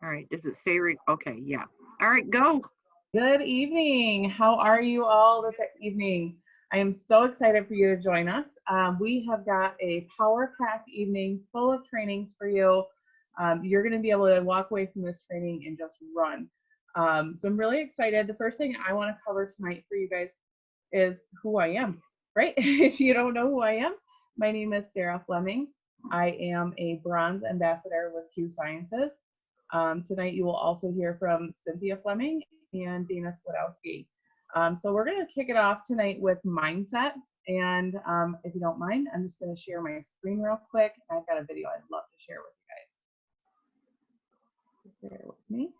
All right. Does it say okay, yeah. All right, go. Good evening. How are you all this evening? I am so excited for you to join us. We have got a power-packed evening full of trainings for you. You're going to be able to walk away from this training and just run. So I'm really excited. The first thing I want to cover tonight for you guys is who I am, right? If you don't know who I am, my name is Sarah Fleming. I am a bronze ambassador with Q Sciences. Tonight you will also hear from Cynthia Fleming and Dana Sladowski. So we're going to kick it off tonight with mindset. And if you don't mind, I'm just going to share my screen real quick. I've got a video I'd love to share with you guys. Bear with me.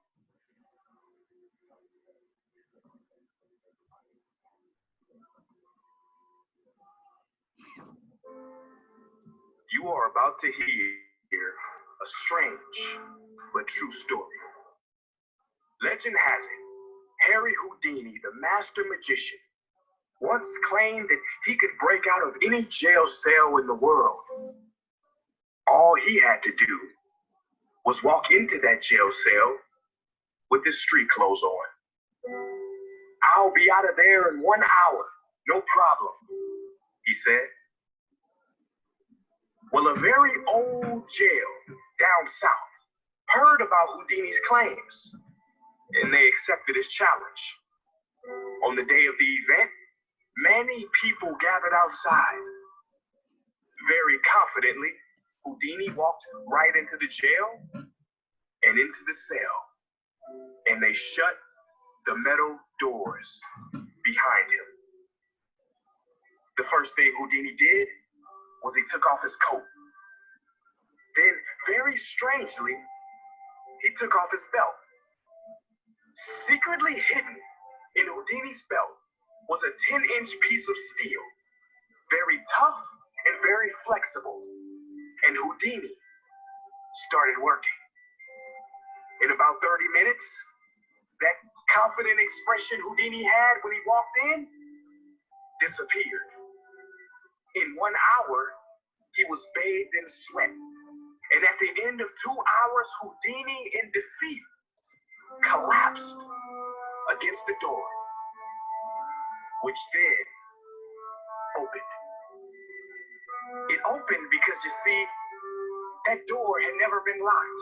You are about to hear a strange but true story. Legend has it, Harry Houdini, the master magician, once claimed that he could break out of any jail cell in the world. All he had to do was walk into that jail cell with his street clothes on. "I'll be out of there in 1 hour, no problem," he said. Well, a very old jail down south heard about Houdini's claims, and they accepted his challenge. On the day of the event, many people gathered outside. Very confidently, Houdini walked right into the jail and into the cell, and they shut the metal doors behind him. The first thing Houdini did was he took off his coat. Then, very strangely, he took off his belt. Secretly hidden in Houdini's belt was a 10-inch piece of steel, very tough and very flexible. And Houdini started working. In about 30 minutes, that confident expression Houdini had when he walked in disappeared. In 1 hour, he was bathed in sweat. And at the end of 2 hours, Houdini, in defeat, collapsed against the door, which then opened. It opened because, you see, that door had never been locked.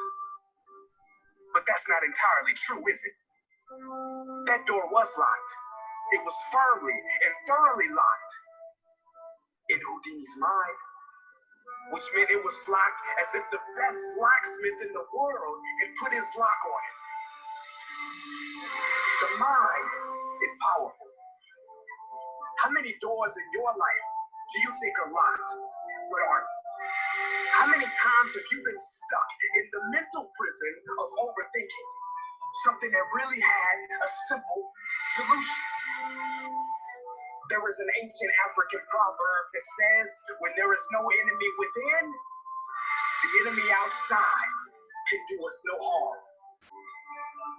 But that's not entirely true, is it? That door was locked. It was firmly and thoroughly locked in Houdini's mind, which meant it was locked as if the best locksmith in the world had put his lock on it. The mind is powerful. How many doors in your life do you think are locked but aren't? How many times have you been stuck in the mental prison of overthinking something that really had a simple solution? There is an ancient African proverb that says, when there is no enemy within, the enemy outside can do us no harm.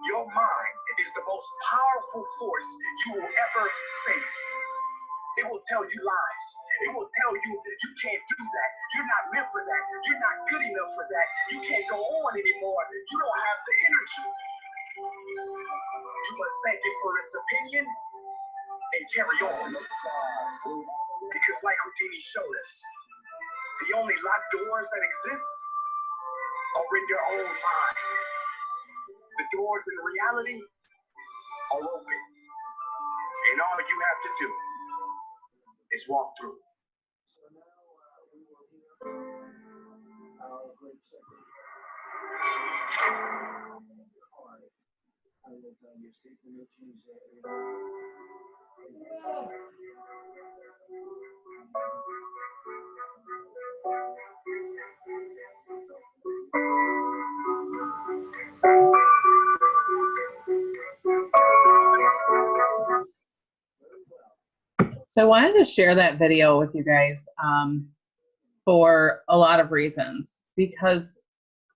Your mind is the most powerful force you will ever face. It will tell you lies. It will tell you you can't do that. You're not meant for that. You're not good enough for that. You can't go on anymore. You don't have the energy. You must thank it for its opinion and carry on. Because like Houdini showed us, the only locked doors that exist are in your own mind. The doors in reality are open. And all you have to do is walk through. So I wanted to share that video with you guys for a lot of reasons, because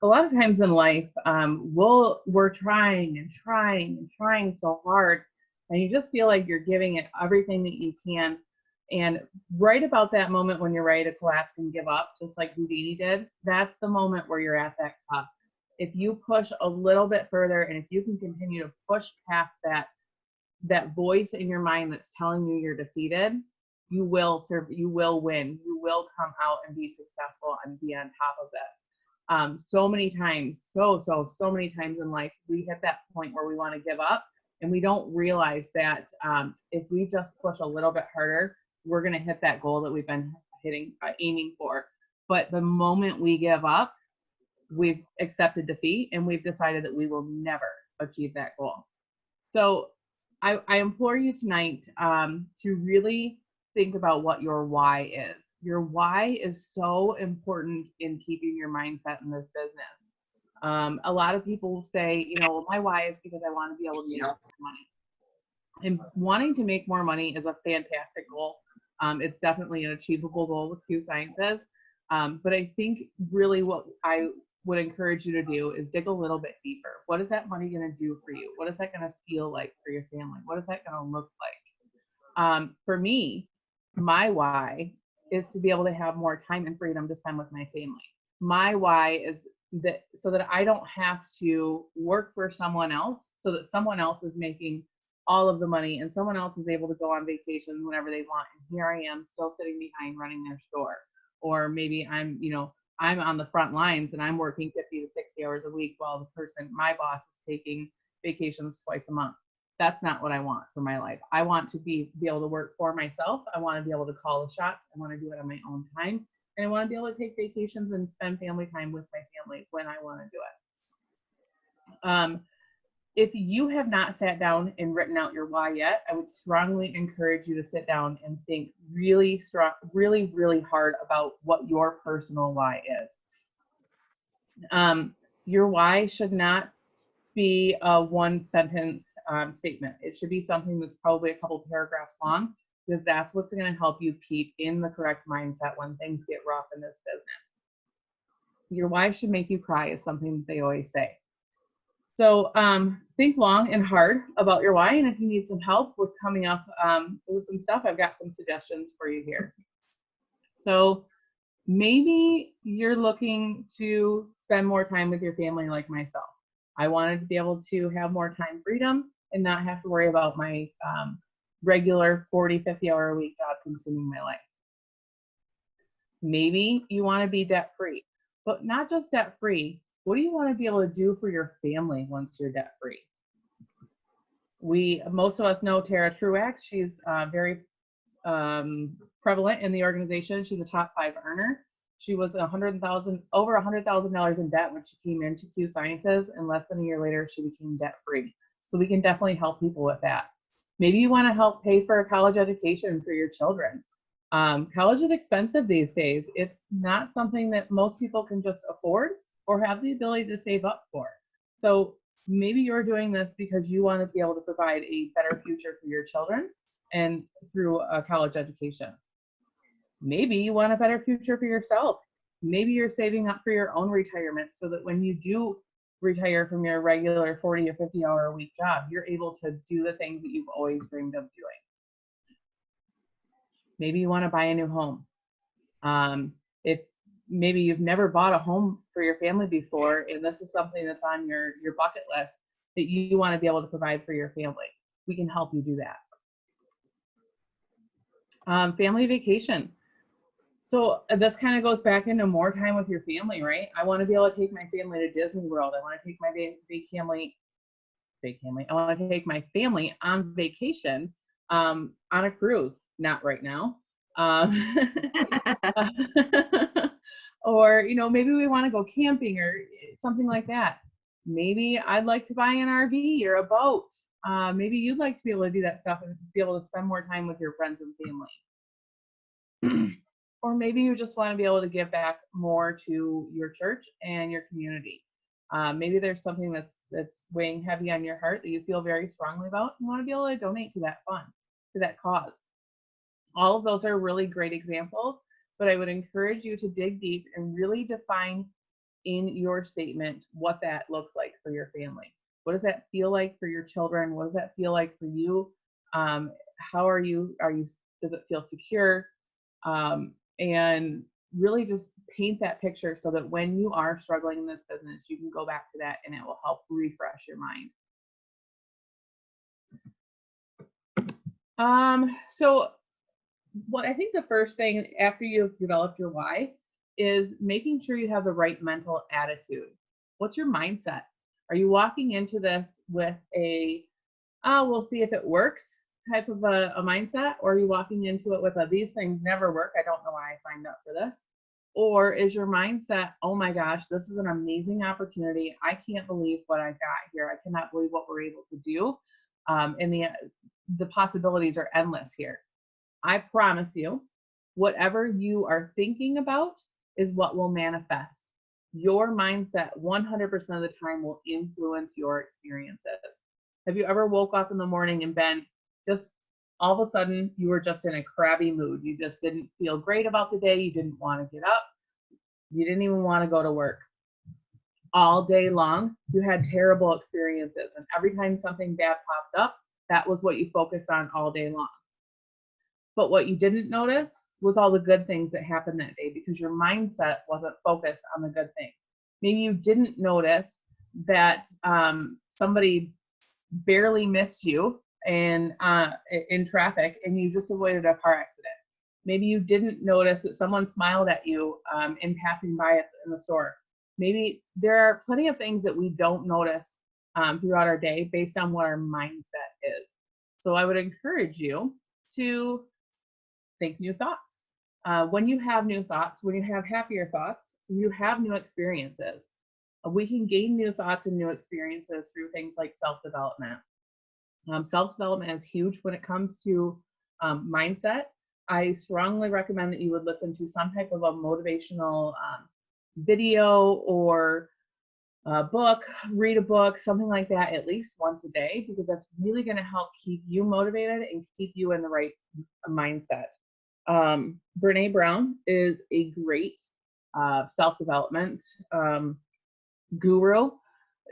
a lot of times in life, we're trying and trying and trying so hard, and you just feel like you're giving it everything that you can. And right about that moment when you're ready to collapse and give up, just like Houdini did, that's the moment where you're at that cusp. If you push a little bit further, and if you can continue to push past that voice in your mind that's telling you you're defeated, you will serve, you will win, you will come out and be successful and be on top of this. So many times, so many times in life, we hit that point where we want to give up, and we don't realize that if we just push a little bit harder, we're going to hit that goal that we've been aiming for. But the moment we give up, we've accepted defeat, and we've decided that we will never achieve that goal. So I implore you tonight to really think about what your why is. Your why is so important in keeping your mindset in this business. A lot of people say, my why is because I want to be able to make more money. And wanting to make more money is a fantastic goal. It's definitely an achievable goal with Q Sciences. But I think really what I would encourage you to do is dig a little bit deeper. What is that money going to do for you? What is that going to feel like for your family? What is that going to look like? For me, my why is to be able to have more time and freedom to spend with my family. My why is that so that I don't have to work for someone else, so that someone else is making all of the money and someone else is able to go on vacation whenever they want. And here I am still sitting behind running their store. Or maybe I'm on the front lines and I'm working 50 to 60 hours a week while my boss is taking vacations twice a month. That's not what I want for my life. I want to be able to work for myself. I want to be able to call the shots. I want to do it on my own time. And I want to be able to take vacations and spend family time with my family when I want to do it. If you have not sat down and written out your why yet, I would strongly encourage you to sit down and think really hard about what your personal why is. Your why should not be a one sentence statement. It should be something that's probably a couple paragraphs long, because that's what's going to help you keep in the correct mindset when things get rough in this business. Your why should make you cry is something that they always say. So think long and hard about your why, and if you need some help with coming up with some stuff, I've got some suggestions for you here. So maybe you're looking to spend more time with your family like myself. I wanted to be able to have more time freedom and not have to worry about my regular 40, 50 hour a week job consuming my life. Maybe you want to be debt free, but not just debt free. What do you want to be able to do for your family once you're debt free? Most of us know Tara Truax. She's very prevalent in the organization. She's a top 5 earner. She was over $100,000 in debt when she came into Q Sciences, and less than a year later, she became debt free. So we can definitely help people with that. Maybe you want to help pay for a college education for your children. College is expensive these days. It's not something that most people can just afford or have the ability to save up for. So maybe you're doing this because you want to be able to provide a better future for your children and through a college education. Maybe you want a better future for yourself. Maybe you're saving up for your own retirement so that when you do retire from your regular 40 or 50 hour a week job, you're able to do the things that you've always dreamed of doing. Maybe you want to buy a new home. If maybe you've never bought a home for your family before, and this is something that's on your bucket list that you want to be able to provide for your family, we can help you do that. Family vacation. So this kind of goes back into more time with your family, right? I want to be able to take my family to Disney World. I want to take my I want to take my family on vacation on a cruise. Not right now. Or, maybe we want to go camping or something like that. Maybe I'd like to buy an RV or a boat. Maybe you'd like to be able to do that stuff and be able to spend more time with your friends and family. Or maybe you just want to be able to give back more to your church and your community. Maybe there's something that's weighing heavy on your heart that you feel very strongly about and want to be able to donate to that fund, to that cause. All of those are really great examples, but I would encourage you to dig deep and really define in your statement what that looks like for your family. What does that feel like for your children? What does that feel like for you? How does it feel secure? And really just paint that picture so that when you are struggling in this business, you can go back to that and it will help refresh your mind. So what I think the first thing after you've developed your why is making sure you have the right mental attitude. What's your mindset? Are you walking into this with a, we'll see if it works type of a mindset? Or are you walking into it with a, these things never work, I don't know why I signed up for this? Or is your mindset, oh my gosh, this is an amazing opportunity. I can't believe what I got here. I cannot believe what we're able to do. And the possibilities are endless here. I promise you, whatever you are thinking about is what will manifest. Your mindset 100% of the time will influence your experiences. Have you ever woke up in the morning and been just all of a sudden you were just in a crabby mood? You just didn't feel great about the day. You didn't want to get up. You didn't even want to go to work. All day long, you had terrible experiences. And every time something bad popped up, that was what you focused on all day long. But what you didn't notice was all the good things that happened that day because your mindset wasn't focused on the good things. Maybe you didn't notice that somebody barely missed you in traffic and you just avoided a car accident. Maybe you didn't notice that someone smiled at you in passing by in the store. Maybe there are plenty of things that we don't notice throughout our day based on what our mindset is. So I would encourage you to think new thoughts. When you have new thoughts, when you have happier thoughts, you have new experiences. We can gain new thoughts and new experiences through things like self-development. Self-development is huge when it comes to mindset. I strongly recommend that you would listen to some type of a motivational video or book, read a book, something like that at least once a day, because that's really going to help keep you motivated and keep you in the right mindset. Brene Brown is a great self-development guru.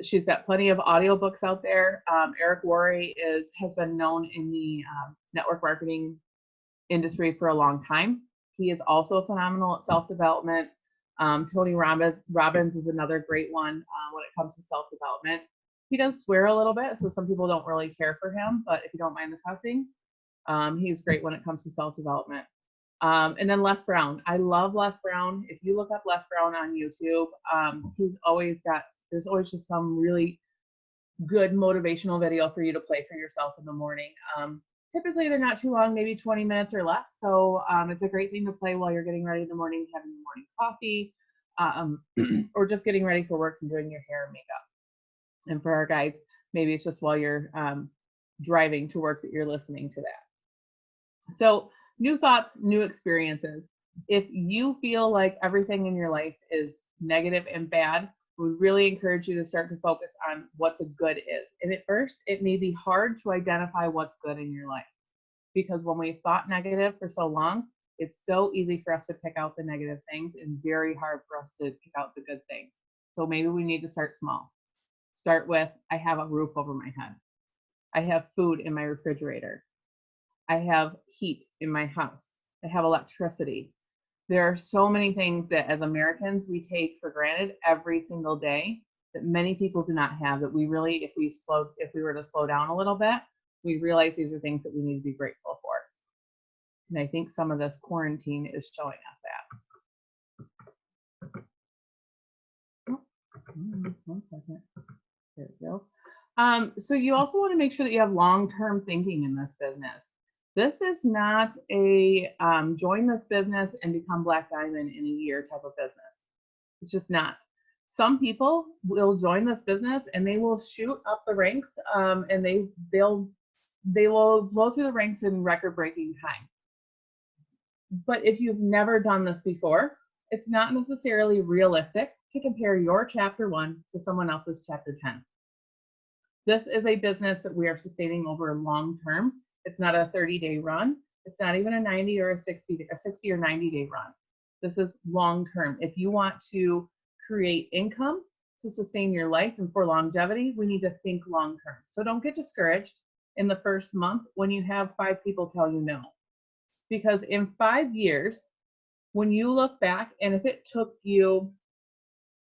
She's got plenty of audiobooks out there. Eric Worre has been known in the network marketing industry for a long time. He is also phenomenal at self-development. Tony Robbins is another great one when it comes to self-development. He does swear a little bit, so some people don't really care for him, but if you don't mind the cussing, he's great when it comes to self-development. And then Les Brown. I love Les Brown. If you look up Les Brown on YouTube, there's always just some really good motivational video for you to play for yourself in the morning. Typically they're not too long, maybe 20 minutes or less. So it's a great thing to play while you're getting ready in the morning, having your morning coffee, or just getting ready for work and doing your hair and makeup. And for our guys, maybe it's just while you're driving to work that you're listening to that. So new thoughts, new experiences. If you feel like everything in your life is negative and bad, we really encourage you to start to focus on what the good is. And at first, it may be hard to identify what's good in your life, because when we've thought negative for so long, it's so easy for us to pick out the negative things and very hard for us to pick out the good things. So maybe we need to start small. Start with, I have a roof over my head. I have food in my refrigerator. I have heat in my house. I have electricity. There are so many things that as Americans we take for granted every single day that many people do not have, that we really, if we were to slow down a little bit, we realize these are things that we need to be grateful for. And I think some of this quarantine is showing us that. Oh, 1 second. There we go. So you also want to make sure that you have long-term thinking in this business. This is not a join this business and become Black Diamond in a year type of business. It's just not. Some people will join this business and they will shoot up the ranks, and they will blow through the ranks in record-breaking time. But if you've never done this before, it's not necessarily realistic to compare your chapter 1 to someone else's chapter 10. This is a business that we are sustaining over long term. It's not a 30-day run. It's not even a 90 or a 60 or 90-day run. This is long term. If you want to create income to sustain your life and for longevity, we need to think long term. So don't get discouraged in the first month when you have 5 people tell you no. Because in 5 years, when you look back, and if it took you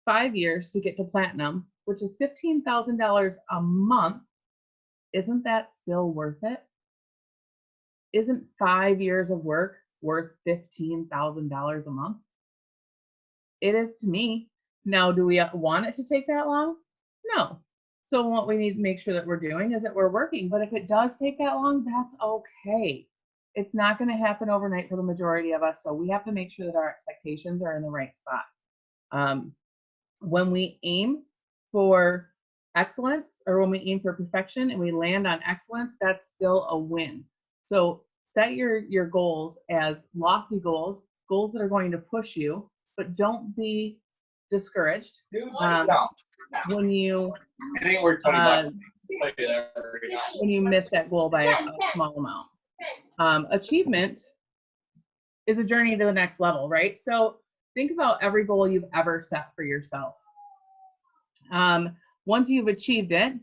5 years to get to platinum, which is $15,000 a month, isn't that still worth it? Isn't 5 years of work worth $15,000 a month? It is to me. Now, do we want it to take that long? No. So what we need to make sure that we're doing is that we're working. But if it does take that long, that's okay. It's not going to happen overnight for the majority of us. So we have to make sure that our expectations are in the right spot. When we aim for excellence, or when we aim for perfection and we land on excellence, that's still a win. So set your goals as lofty goals, goals that are going to push you, but don't be discouraged when you when you miss that goal by a small amount. Achievement is a journey to the next level, right? So think about every goal you've ever set for yourself. Once you've achieved it,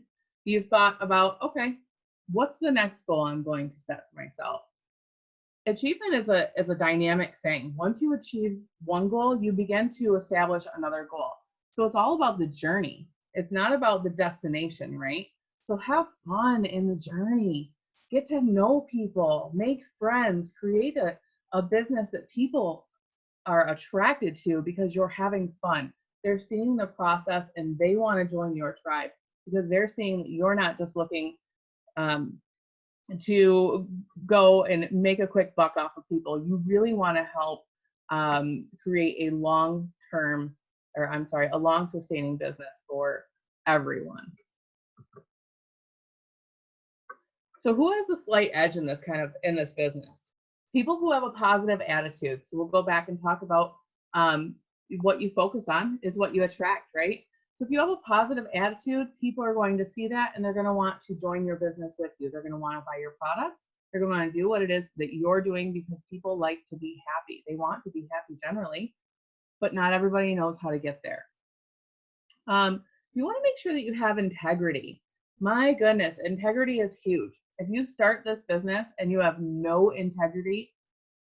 you've thought about, okay, what's the next goal I'm going to set for myself? Achievement is a dynamic thing. Once you achieve one goal, you begin to establish another goal. So it's all about the journey. It's not about the destination, right? So have fun in the journey. Get to know people, make friends, create a business that people are attracted to because you're having fun. They're seeing the process and they want to join your tribe because they're seeing that you're not just looking to go and make a quick buck off of people. You really want to help create a long sustaining business for everyone. So who has a slight edge in this business? People who have a positive attitude. So we'll go back and talk about what you focus on is what you attract, right? So if you have a positive attitude, people are going to see that and they're going to want to join your business with you. They're going to want to buy your products. They're going to want to do what it is that you're doing because people like to be happy. They want to be happy generally, but not everybody knows how to get there. You want to make sure that you have integrity. My goodness, integrity is huge. If you start this business and you have no integrity,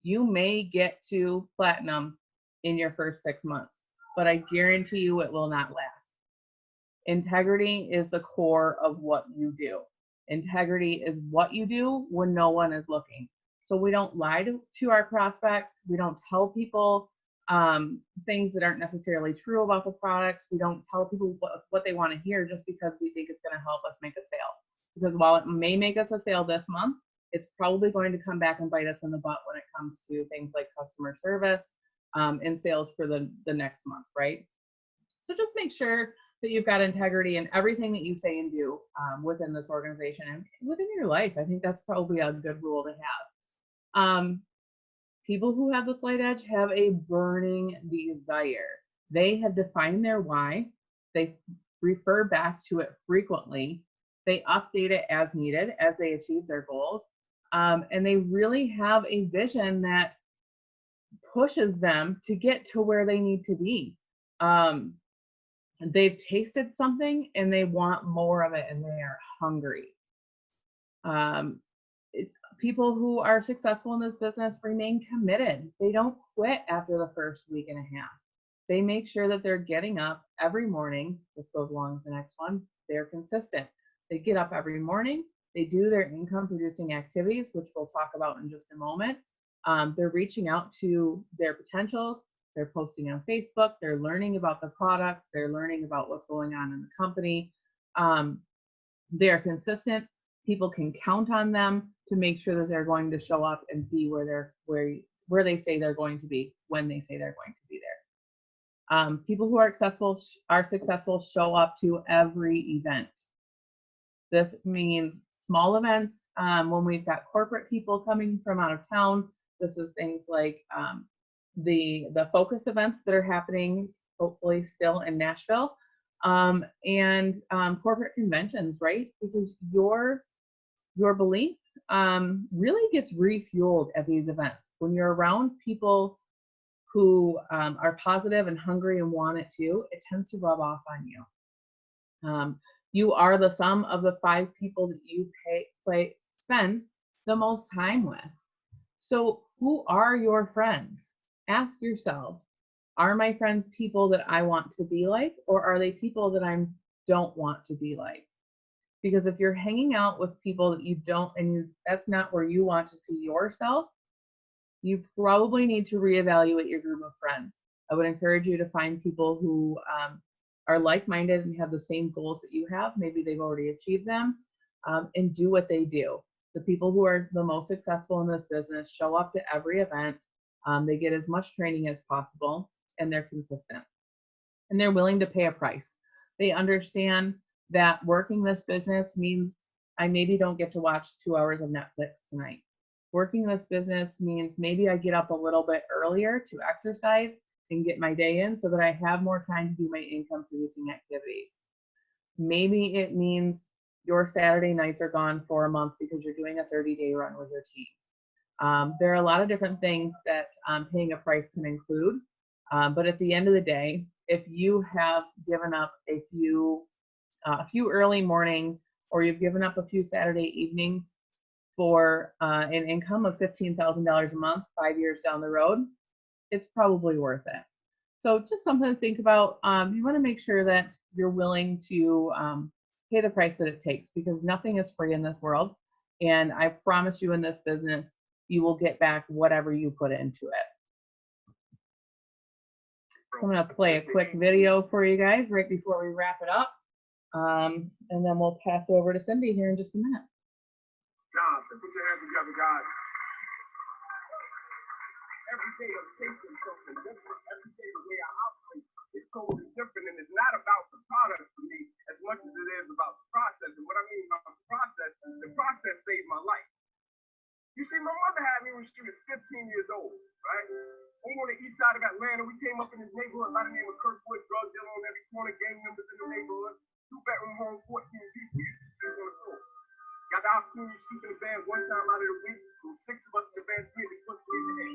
you may get to platinum in your first 6 months, but I guarantee you it will not last. Integrity is the core of what you do. Integrity is what you do when no one is looking. So we don't lie to our prospects. We don't tell people things that aren't necessarily true about the products. We don't tell people what they want to hear just because we think it's going to help us make a sale. Because while it may make us a sale this month, it's probably going to come back and bite us in the butt when it comes to things like customer service and sales for the next month, right? So just make sure that you've got integrity in everything that you say and do within this organization and within your life. I think that's probably a good rule to have. People who have the slight edge have a burning desire. They have defined their why. They refer back to it frequently. They update it as needed as they achieve their goals. And they really have a vision that pushes them to get to where they need to be. They've tasted something and they want more of it and they are hungry. People who are successful in this business remain committed. They don't quit after the first week and a half. They make sure that they're getting up every morning. This goes along with the next one. They're consistent. They get up every morning. They do their income producing activities, which we'll talk about in just a moment. They're reaching out to their potentials. They're posting on Facebook. They're learning about the products. They're learning about what's going on in the company. They're consistent. People can count on them to make sure that they're going to show up and be where they say they're going to be when they say they're going to be there. People who are successful show up to every event. This means small events. When we've got corporate people coming from out of town, this is things like the focus events that are happening, hopefully still in Nashville, and corporate conventions, right? Because your belief really gets refueled at these events. When you're around people who are positive and hungry and want it too, it tends to rub off on you. You are the sum of the 5 people that you spend the most time with. So who are your friends Ask yourself, are my friends people that I want to be like, or are they people that I don't want to be like? Because if you're hanging out with people that you don't, that's not where you want to see yourself, you probably need to reevaluate your group of friends. I would encourage you to find people who are like-minded and have the same goals that you have. Maybe they've already achieved them, and do what they do. The people who are the most successful in this business show up to every event. They get as much training as possible, and they're consistent. And they're willing to pay a price. They understand that working this business means I maybe don't get to watch 2 hours of Netflix tonight. Working this business means maybe I get up a little bit earlier to exercise and get my day in so that I have more time to do my income producing activities. Maybe it means your Saturday nights are gone for a month because you're doing a 30-day run with your team. There are a lot of different things that paying a price can include. But at the end of the day, if you have given up a few early mornings, or you've given up a few Saturday evenings for an income of $15,000 a month, 5 years down the road, it's probably worth it. So just something to think about. You want to make sure that you're willing to pay the price that it takes, because nothing is free in this world. And I promise you, in this business, you will get back whatever you put into it. So I'm going to play a quick video for you guys right before we wrap it up. And then we'll pass it over to Cindy here in just a minute. Johnson, put your hands together, guys. Every day I'm tasting something different. Every day the way I operate is totally different, and it's not about the product for me as much as it is about the process. And what I mean about the process saved my life. You see, my mother had me when she was 15 years old, right? Over on the east side of Atlanta, we came up in this neighborhood by the name of Kirkwood, drug dealer on every corner, gang members in the neighborhood, 2-bedroom home, 14 people used to sleep on the floor. Got the opportunity to sleep in the bed one time out of the week. There were 6 of us in the bed, 3 of the foot, 3 of the head.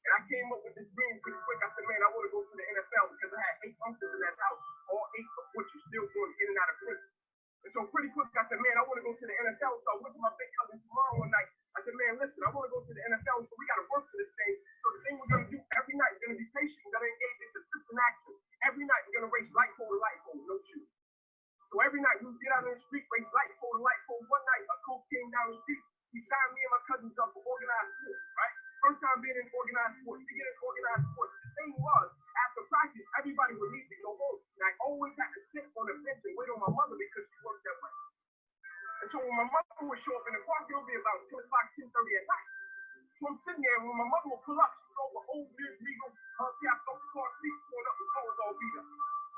And I came up with this dream pretty quick. I said, man, I want to go to the NFL, because I had 8 uncles in that house, all 8 of which are still going in and out of prison. And so pretty quick, I said, man, I want to go to the NFL. So I went to my big cousin tomorrow one night. I said, man, listen, I want to go to the NFL, so we got to work for this thing. So the thing we're going to do every night is going to be patient. We're going to engage in consistent action. Every night we're going to race light pole to light pole, no shoes. So every night we would get out on the street, race light pole to light pole. One night a coach came down the street. He signed me and my cousins up for organized sports, right? First time being in organized sports. We get in organized sports. The thing was, after practice, everybody would need to go home. And I always had to sit on the bench and wait on my mother because she worked that way. And so when my mother would show up in the park, it would be about 10 o'clock, 10:30 at night. So I'm sitting there, and when my mother would pull up, she would go over old Regal, capped off the car seat, going up, the car was all beat up.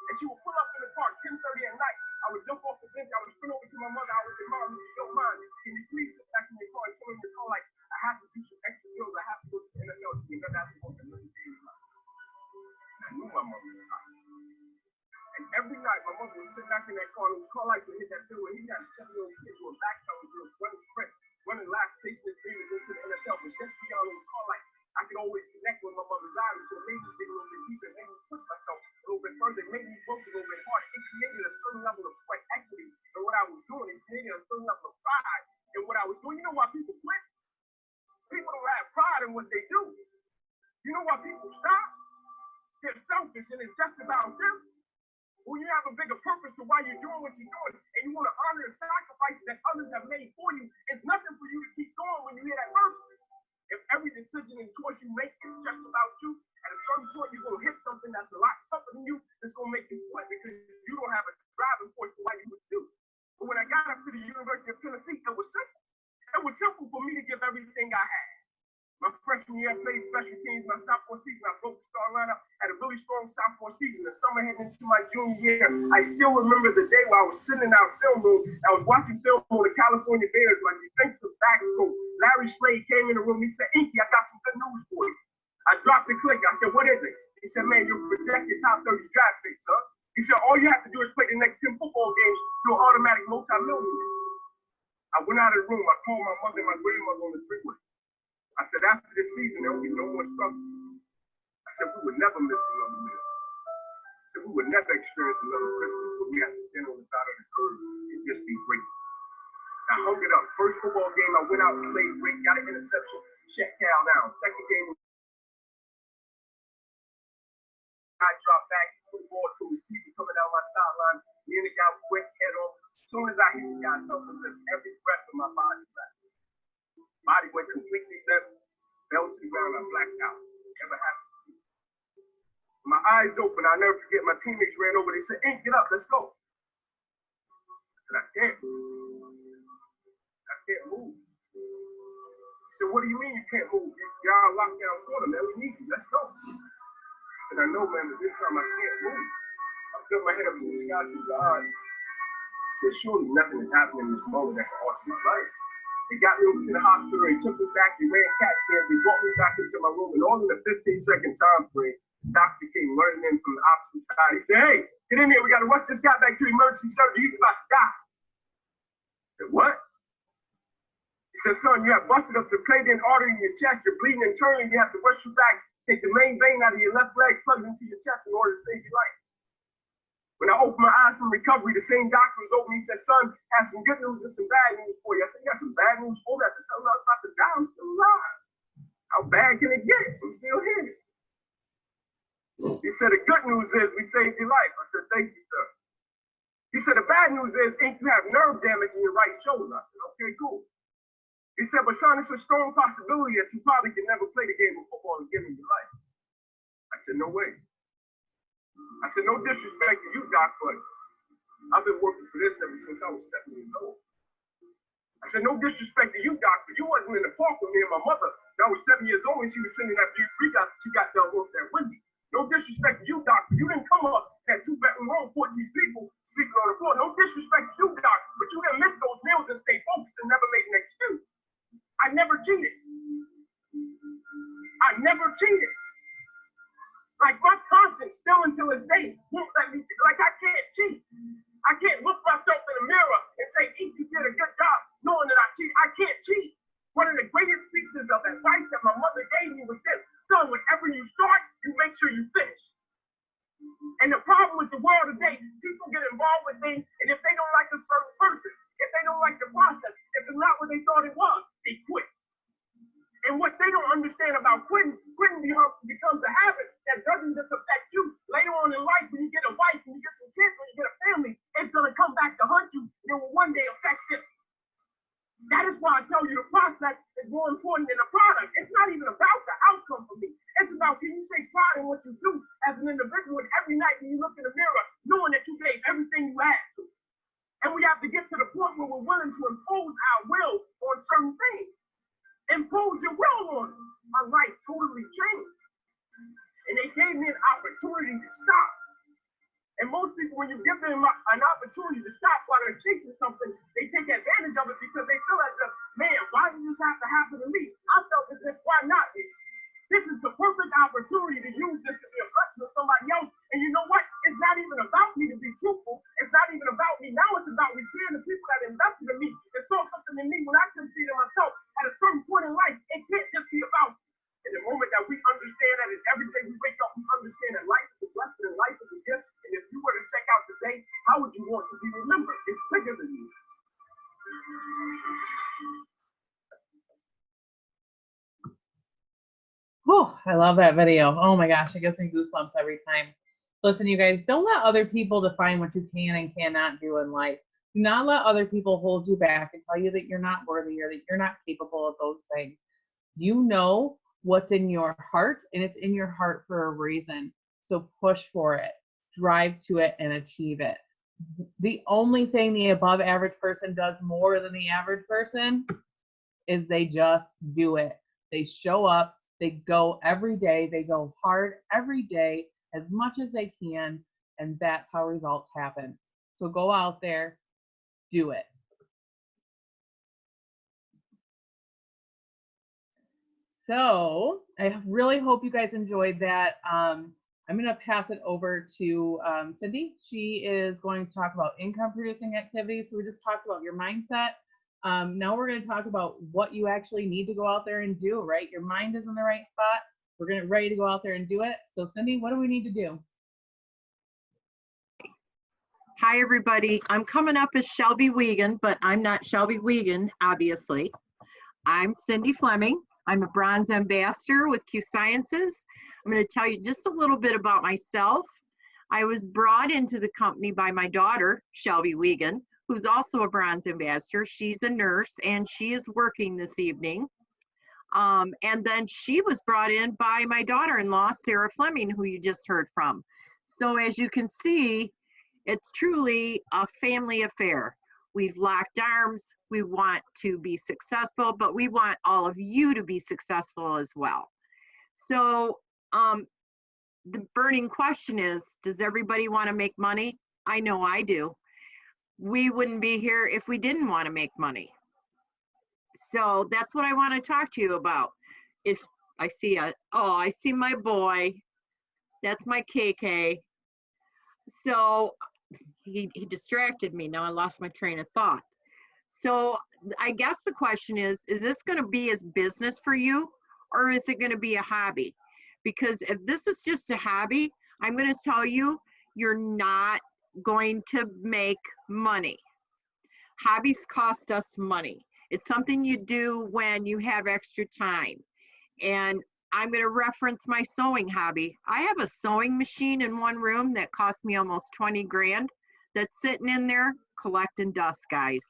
And she would pull up in the park 10:30 at night. I would jump off the bench. I would sprint over to my mother. I would say, Mom, if you don't mind, can you please sit back in your car and pull in your car? Like, I have to do some extra drills. I have to go to the NFL. You know, that's what I'm doing. I knew my mother was hot. And every night, my mother would sit back in that car, and the car lights would hit that field. He got a 7-year-old kid doing back tower drills, running sprint, running laps, chasing his dream to go to the NFL. But just beyond those car lights, I could always connect with my mother's eyes. So it made me dig a little bit deeper. It made me push myself a little bit further. It made me work a little bit harder. It created a certain level of sweat equity in what I was doing. It created a certain level of pride in what I was doing. You know why people quit? People don't have pride in what they do. You know why people stop? They're selfish, and it's just about them. When you have a bigger purpose to why you're doing what you're doing, and you want to honor the sacrifices that others have made for you, it's nothing for you to keep going when you hear that verse. If every decision and choice you make is just about you, at a certain point you're going to hit something that's a lot tougher than you, that's going to make you quit because you don't have a driving force for why you would do. But when I got up to the University of Tennessee, it was simple. It was simple for me to give everything I had. My freshman year, I played special teams. My sophomore season, I broke the star lineup, had a really strong sophomore season. The summer heading into my junior year, I still remember the day where I was sitting in our film room. I was watching film on the California Bears. My defensive back coach, Larry Slade, came in the room. He said, Inky, I got some good news for you. I dropped the click. I said, what is it? He said, man, you're projected top 30 draft pick, son. He said, all you have to do is play the next 10 football games. You're automatic multi-millionaire. I went out of the room. I called my mother and my grandmother on the freeway. I said, after this season, there will be no more struggle. I said, we would never miss another meal. I said, we would never experience another Christmas, but we have to stand on the side of the curb and just be grateful. I hung it up. First football game, I went out and played great, got an interception, shut Cal down. Second game, I dropped back, put the ball to a receiver coming down my sideline. Me and the guy went head off. As soon as I hit the guy, I felt every breath of my body back. Body went completely limp, fell to the ground, I blacked out. Never happened to me. My eyes open, I'll never forget, my teammates ran over, they said, "Hey, get up, let's go." I said, I can't move. He said, "What do you mean you can't move? Y'all locked down corner, man, we need you, let's go." I said, "I know, man, but this time I can't move." I put my head up to the sky to God. I said, "Surely nothing is happening in this moment that can alter my life." They got me over to the hospital, they took me back, they ran CAT scans, they brought me back into my room, and all in a 15-second time frame, the doctor came running in from the opposite side. He said, "Hey, get in here, we gotta rush this guy back to emergency surgery, he's about to die." I said, "What?" He said, "Son, you have busted up the platelet artery in your chest, you're bleeding internally, you have to rush you back, take the main vein out of your left leg, plug it into your chest in order to save your life." When I opened my eyes from recovery, the same doctor was over me. He said, "Son, I have some good news and some bad news for you." I said, "You got some bad news for me?" I said, "Tell me I was about to die. I'm still alive. How bad can it get? I'm still here." He said, "The good news is we saved your life." I said, "Thank you, sir." He said, "The bad news is you have nerve damage in your right shoulder." I said, "Okay, cool." He said, "But son, it's a strong possibility that you probably can never play the game of football again in your life." I said, "No way." I said, "No disrespect to you, Doc, but I've been working for this ever since I was 7 years old." I said, "No disrespect to you, Doc, but you wasn't in the park with me and my mother. I was 7 years old and she was singing that free guy. She got done with that Wendy. No disrespect to you, Doc, but you didn't come up at 2-bedroom room, 14 people sleeping on the floor. No disrespect to you, Doc, but you didn't miss those meals and stay focused and never made an excuse. I never cheated. I never cheated. Like my conscience still until this day won't let me, like I can't cheat. I can't look myself in the mirror and say, "Ink, you did a good job," knowing that I cheat. I can't cheat. One of the greatest pieces of advice that my mother gave me was this: "Son, whenever you start, you make sure you finish." And the problem with the world today, people get involved with things, and if they don't like a certain person, if they don't like the process, if it's not what they thought it was, they quit. And what they don't understand about quitting becomes a habit that doesn't just affect you. Later on in life, when you get a wife, when you get some kids, when you get a family, it's going to come back to hunt you, and it will one day affect them. That is why I tell you the process is more important than the product. It's not even about the outcome for me. It's about, can you take pride in what you do as an individual, and every night when you look in the mirror, knowing that you gave everything you had to. And we have to get to the point where we're willing to impose our will on certain things. Impose your will on them. My life totally changed. And they gave me an opportunity to stop. And most people, when you give them an opportunity to stop while they're chasing something, they take advantage of it because they feel as if, "Man, why does this have to happen to me?" I felt as if, why not? This is the perfect opportunity to use this to be a blessing to somebody else. And you know what? It's not even about me to be truthful. It's not even about me. Now it's about repaying the people that invested in me and saw something in me when I couldn't see it in myself. At a certain point in life, it can't just be about me. And the moment that we understand that, and every day we wake up, we understand that life is a blessing and life is a gift. And if you were to check out today, how would you want to be remembered? It's bigger than you. Oh, I love that video. Oh my gosh, it gives me goosebumps every time. Listen, you guys, don't let other people define what you can and cannot do in life. Do not let other people hold you back and tell you that you're not worthy or that you're not capable of those things. You know what's in your heart, and it's in your heart for a reason. So push for it, drive to it, and achieve it. The only thing the above average person does more than the average person is they just do it. They show up. They go every day. They go hard every day as much as they can, and that's how results happen. So go out there, do it. So I really hope you guys enjoyed that. I'm going to pass it over to Cindy. She is going to talk about income producing activities. So we just talked about your mindset. Now we're going to talk about what you actually need to go out there and do, right? Your mind is in the right spot. We're ready to go out there and do it. So Cindy, what do we need to do? Hi, everybody. I'm coming up as Shelby Wiegand, but I'm not Shelby Wiegand, obviously. I'm Cindy Fleming. I'm a bronze ambassador with Q Sciences. I'm going to tell you just a little bit about myself. I was brought into the company by my daughter, Shelby Wiegand, who's also a bronze ambassador. She's a nurse and she is working this evening. And then she was brought in by my daughter-in-law, Sarah Fleming, who you just heard from. So as you can see, it's truly a family affair. We've locked arms. We want to be successful, but we want all of you to be successful as well. So the burning question is, does everybody want to make money? I know I do. We wouldn't be here if we didn't want to make money. So that's what I want to talk to you about. If I see I see my boy. That's my KK. So he distracted me. Now I lost my train of thought. So I guess the question is this going to be as business for you, or is it going to be a hobby? Because if this is just a hobby, I'm going to tell you, you're not going to make money. Hobbies cost us money. It's something you do when you have extra time. And I'm going to reference my sewing hobby. I have a sewing machine in one room that cost me almost 20 grand that's sitting in there collecting dust, guys.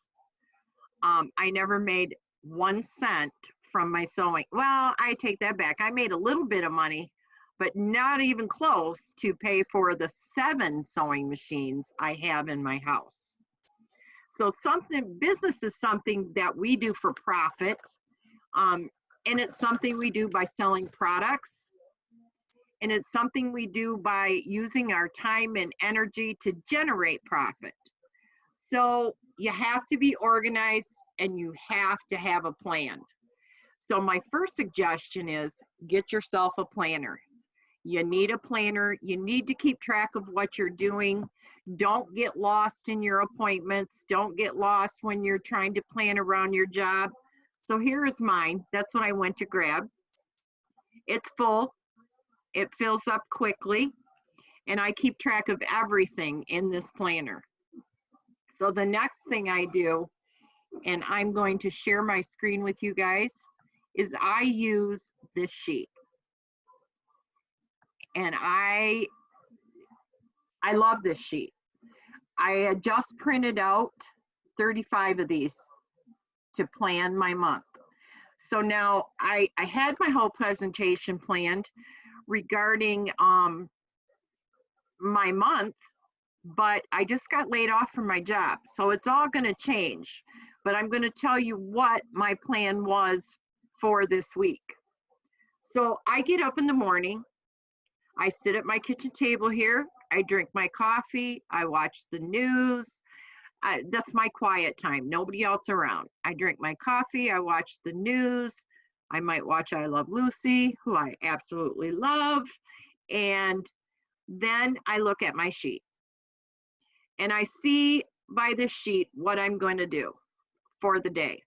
I never made 1 cent from my sewing. Well, I take that back. I made a little bit of money, but not even close to pay for the 7 sewing machines I have in my house. So business is something that we do for profit. And it's something we do by selling products. And it's something we do by using our time and energy to generate profit. So you have to be organized and you have to have a plan. So my first suggestion is get yourself a planner. You need a planner. You need to keep track of what you're doing. Don't get lost in your appointments. Don't get lost when you're trying to plan around your job. So here is mine. That's what I went to grab. It's full. It fills up quickly. And I keep track of everything in this planner. So the next thing I do, and I'm going to share my screen with you guys, is I use this sheet. And I love this sheet. I had just printed out 35 of these to plan my month. So now I had my whole presentation planned regarding my month, but I just got laid off from my job. So it's all going to change, but I'm going to tell you what my plan was for this week. So I get up in the morning, I sit at my kitchen table here, I drink my coffee, I watch the news. That's my quiet time, nobody else around. I drink my coffee, I watch the news. I might watch I Love Lucy, who I absolutely love. And then I look at my sheet. And I see by this sheet what I'm going to do for the day.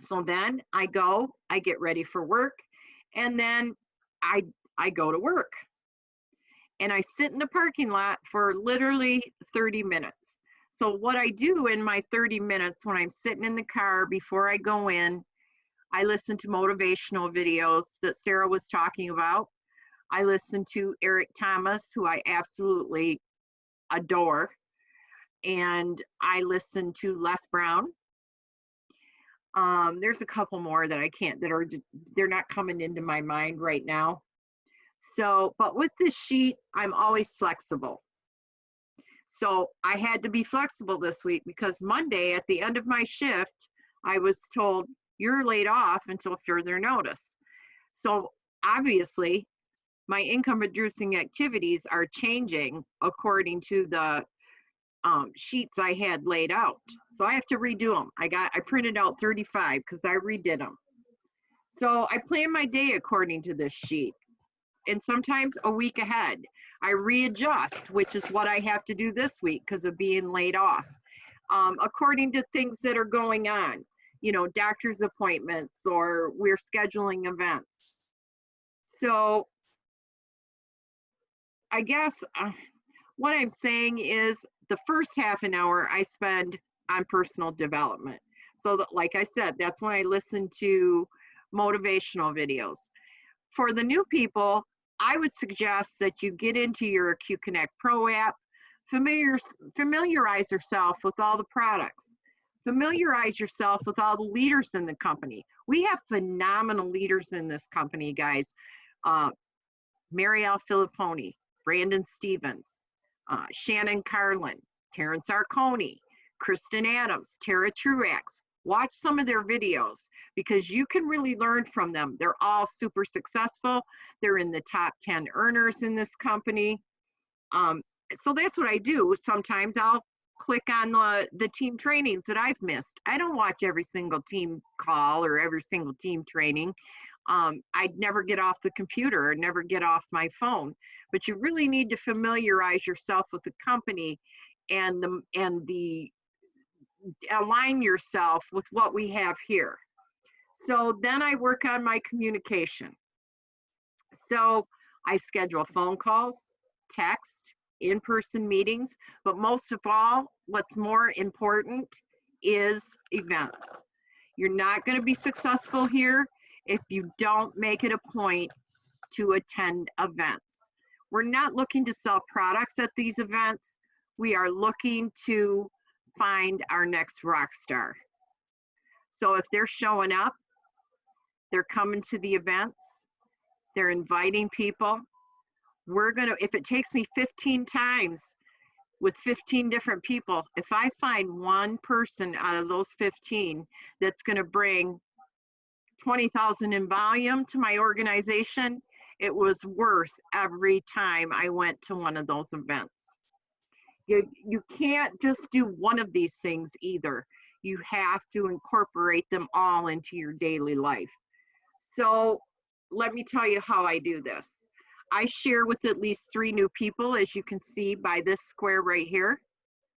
So then I go, I get ready for work, and then I go to work. And I sit in the parking lot for literally 30 minutes. So what I do in my 30 minutes when I'm sitting in the car before I go in, I listen to motivational videos that Sarah was talking about. I listen to Eric Thomas, who I absolutely adore. And I listen to Les Brown. There's a couple more that I can't, they're not coming into my mind right now. So, but with this sheet, I'm always flexible. So I had to be flexible this week because Monday at the end of my shift, I was told you're laid off until further notice. So obviously my income producing activities are changing according to the sheets I had laid out. So I have to redo them. I printed out 35 because I redid them. So I plan my day according to this sheet. And sometimes a week ahead, I readjust, which is what I have to do this week because of being laid off. According to things that are going on, you know, doctor's appointments, or we're scheduling events. So I guess what I'm saying is the first half an hour I spend on personal development. So that, like I said, that's when I listen to motivational videos. For the new people, I would suggest that you get into your Q Connect Pro app, familiarize yourself with all the products, familiarize yourself with all the leaders in the company. We have phenomenal leaders in this company, guys. Marielle Filipponi, Brandon Stevens, Shannon Carlin, Terrence Arconi, Kristen Adams, Tara Truax. Watch some of their videos because you can really learn from them. They're all super successful. They're in the top 10 earners in this company. So that's what I do. Sometimes I'll click on the team trainings that I've missed. I don't watch every single team call or every single team training. I'd never get off the computer or never get off my phone. But you really need to familiarize yourself with the company and align yourself with what we have here. So then I work on my communication. So I schedule phone calls, text, in-person meetings, but most of all, what's more important is events. You're not going to be successful here if you don't make it a point to attend events. We're not looking to sell products at these events. We are looking to find our next rock star. So if they're showing up, they're coming to the events, they're inviting people, if it takes me 15 times with 15 different people, if I find one person out of those 15 that's gonna bring 20,000 in volume to my organization, it was worth every time I went to one of those events. You can't just do one of these things either. You have to incorporate them all into your daily life. So let me tell you how I do this. I share with at least 3 new people, as you can see by this square right here,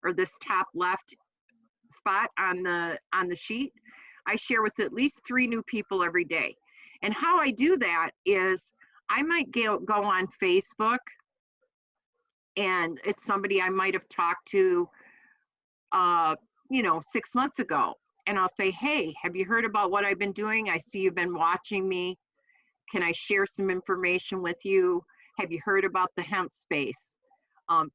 or this top left spot on the sheet. I share with at least 3 new people every day. And how I do that is I might go on Facebook, and it's somebody I might have talked to, 6 months ago. And I'll say, hey, have you heard about what I've been doing? I see you've been watching me. Can I share some information with you? Have you heard about the hemp space?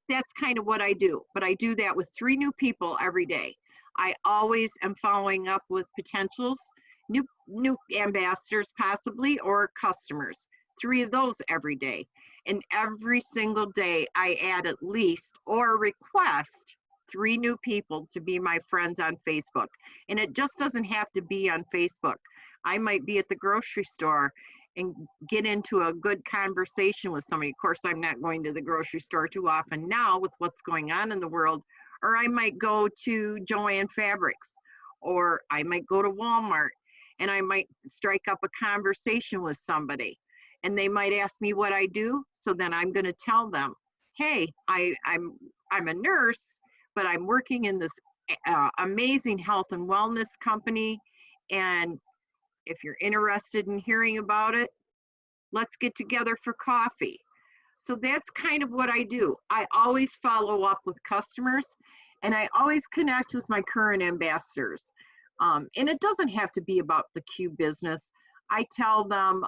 That's kind of what I do. But I do that with 3 new people every day. I always am following up with potentials, new ambassadors possibly, or customers. 3 of those every day. And every single day I add at least or request 3 new people to be my friends on Facebook. And it just doesn't have to be on Facebook. I might be at the grocery store and get into a good conversation with somebody. Of course, I'm not going to the grocery store too often now with what's going on in the world. Or I might go to Joann Fabrics, or I might go to Walmart, and I might strike up a conversation with somebody. And they might ask me what I do, so then I'm going to tell them, hey, I'm a nurse, but I'm working in this amazing health and wellness company, and if you're interested in hearing about it, let's get together for coffee. So that's kind of what I do. I always follow up with customers, and I always connect with my current ambassadors. And it doesn't have to be about the Q business. I tell them,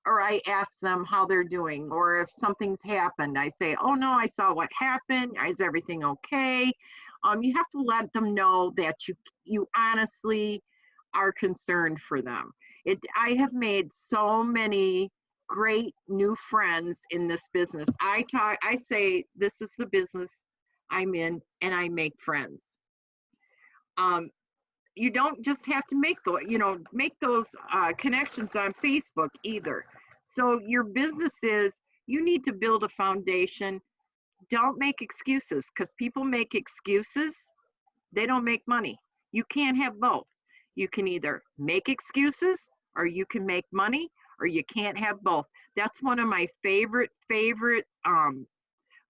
or I ask them how they're doing, or if something's happened, I say, oh no, I saw what happened. Is everything okay? You have to let them know that you honestly are concerned for them. I have made so many great new friends in this business. I say this is the business I'm in, and I make friends. You don't just have to make those connections on Facebook either. So your business you need to build a foundation. Don't make excuses, because people make excuses. They don't make money. You can't have both. You can either make excuses, or you can make money, or you can't have both. That's one of my favorite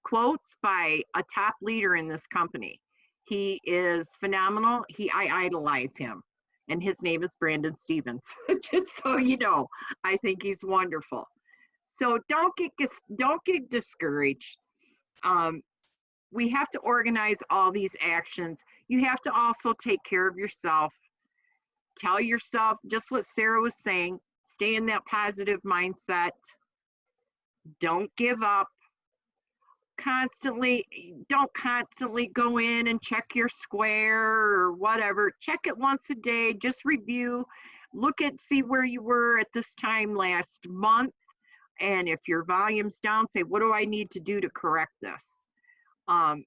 quotes by a top leader in this company. He is phenomenal. I idolize him, and his name is Brandon Stevens. Just so you know, I think he's wonderful. So don't get discouraged. We have to organize all these actions. You have to also take care of yourself. tell yourself just what Sarah was saying, stay in that positive mindset. Don't give up. Don't constantly go in and check your square or whatever. Check it once a day, just review, see where you were at this time last month. And if your volume's down, say, what do I need to do to correct this? And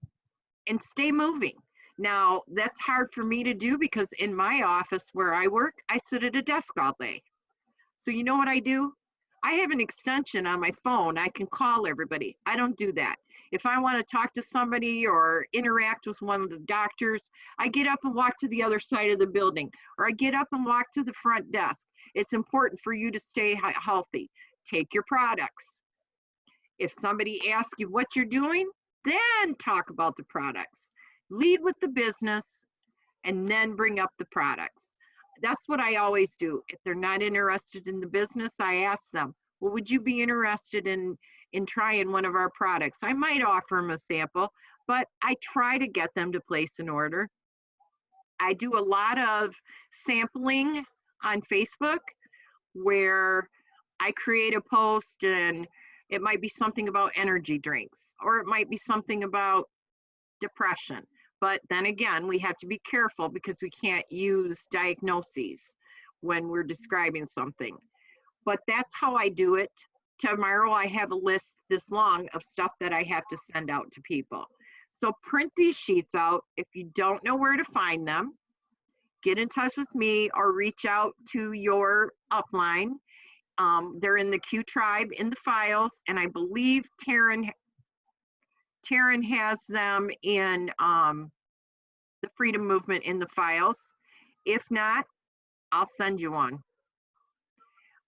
stay moving. Now, that's hard for me to do because in my office where I work, I sit at a desk all day. So you know what I do? I have an extension on my phone. I can call everybody. I don't do that. If I want to talk to somebody or interact with one of the doctors, I get up and walk to the other side of the building, or I get up and walk to the front desk. It's important for you to stay healthy. Take your products. If somebody asks you what you're doing, then talk about the products. Lead with the business and then bring up the products. That's what I always do. If they're not interested in the business, I ask them, well, would you be interested in trying one of our products? I might offer them a sample, but I try to get them to place an order. I do a lot of sampling on Facebook where I create a post and it might be something about energy drinks, or it might be something about depression. But then again, we have to be careful because we can't use diagnoses when we're describing something. But that's how I do it. Tomorrow I have a list this long of stuff that I have to send out to people. So print these sheets out. If you don't know where to find them, get in touch with me or reach out to your upline. They're in the Q Tribe in the files, and I believe Taryn has them in the Freedom Movement in the files. If not, I'll send you one.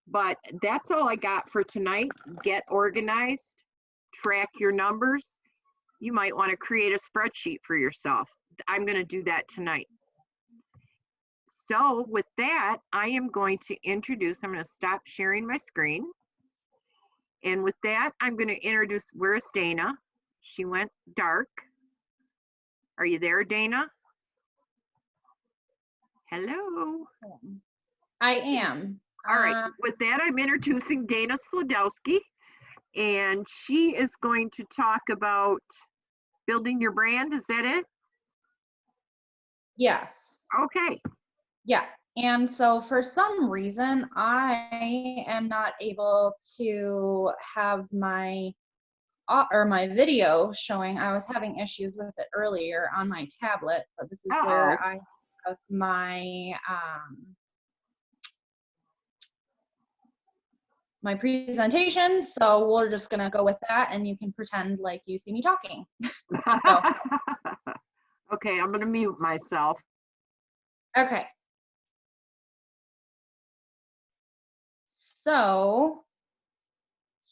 But that's all I got for tonight. Get organized, track your numbers. You might want to create a spreadsheet for yourself. I'm going to do that tonight. So with that, I am going to I'm going to stop sharing my screen. And with that, I'm going to introduce, where's Dana? She went dark. Are you there, Dana? Hello. I am. All right, with that, I'm introducing Dana Sladowski, and she is going to talk about building your brand. Is that it? Yes. Okay. Yeah. And so for some reason, I am not able to have my video showing. I was having issues with it earlier on my tablet, but this is where I have my my presentation. So we're just gonna go with that, and you can pretend like you see me talking. So. Okay, I'm gonna mute myself. Okay. So